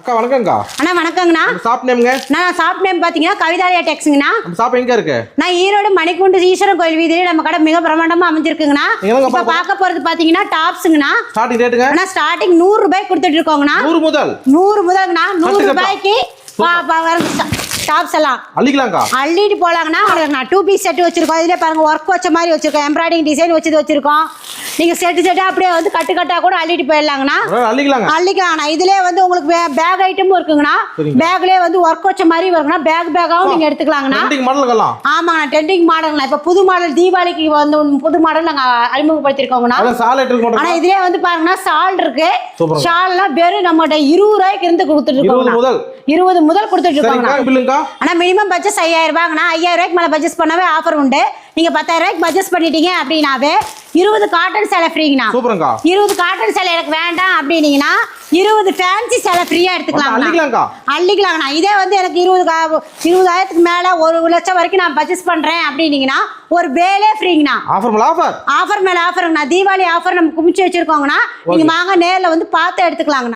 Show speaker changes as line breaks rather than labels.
அக்கா வணக்கம்க்கா.
அண்ணா வணக்கங்கண்ணா.
ஷாப் நேம்ங்க?
நான் ஷாப் நேம் பாத்தீங்கன்னா கவிதாலயா டெக்ஸ்ங்கண்ணா.
நம்ம ஷாப் எங்க இருக்கு?
நான் ஈரோடு மணிக்குண்டு ஈஸ்வரன் கோயில் வீதியில நம்ம கடை மிக பிரமாண்டமா அமைஞ்சிருக்குங்கண்ணா. இப்ப பார்க்க போறது பாத்தீங்கன்னா டாப்ஸ்ங்கண்ணா.
ஸ்டார்டிங் ரேட்டுங்க?
அண்ணா ஸ்டார்டிங் 100 ரூபாய் கொடுத்துட்டு இருக்கோங்கண்ணா.
100 முதல்
100 முதல்ங்கண்ணா. 100 ரூபாய்க்கு டாப்ஸ் எல்லாம்
அள்ளிக்கலாம்க்கா.
அள்ளிட்டு போலாங்கண்ணா. உங்களுக்கு 2 பீஸ் செட் வச்சிருக்கோம். இதுல பாருங்க ஒர்க் வச்ச மாதிரி வச்சிருக்கோம், எம்ப்ராய்டிங் டிசைன் வச்சிருக்கோம். நீங்க செட்டா அப்படியே வந்து கட்டா கூட அள்ளிட்டு போயிடலாங்கண்ணா. அள்ளிக்கலாங்கண்ணா. இதுலயே வந்து உங்களுக்கு பேக் ஐட்டமும் இருக்குங்கண்ணா. பேக்லயே வந்து ஒர்க் வச்ச மாதிரி வருங்கண்ணா. பேக்காவும் நீங்க எடுத்துக்கலாங்கண்ணா. ஆமாங்கண்ணா, ட்ரெண்டிங் மாடல்ங்கண்ணா. இப்ப புது மாடல் தீபாவளிக்கு வந்து புது மாடல் நாங்க அறிமுகப்படுத்திருக்கோங்கண்ணா. ஆனா இதுலயே வந்து பாருங்கன்னா ஷால் இருக்கு. ஷால்லாம் வெறும் நம்மகிட்ட 20 ரூபாய்க்கு இருந்து கொடுத்துட்டு இருக்கோம். 20 முதல் கொடுத்துட்டு இருக்கோம். ஆனா மினிமம் பட்ஜெட் 5000 ரூபாய்ங்கண்ணா. 5000 ரூபாய்க்கு மேல பட்ஜெட் பண்ணவே ஆஃபர் உண்டு. நீங்க 10000 ரூபாய்க்கு பட்ஜெட் பண்ணிட்டீங்க அப்படின்னாவே 20 காட்டன் சேலை ஃப்ரீங்கண்ணா. 20 காட்டன் சேலை எனக்கு வேண்டாம் அப்படின்னீங்கன்னா 20 ஃபேன்சி சேலை ஃப்ரீயா அள்ளிக்கலாங்கண்ணா. இதே வந்து எனக்கு 20,000க்கு மேல 1 லட்சம் வரைக்கும் நான் பர்ச்சேஸ் பண்றேன் அப்படின்னீங்கன்னா ஒரு வேலே ஃப்ரீங்கண்ணா. ஆஃபர் மேல ஆஃபருங்கண்ணா. தீபாவளி ஆஃபர் நம்ம குமிச்சு வச்சிருக்கோங்கண்ணா. நீங்க வாங்க நேர்ல வந்து பார்த்து எடுத்துக்கலாங்கண்ணா.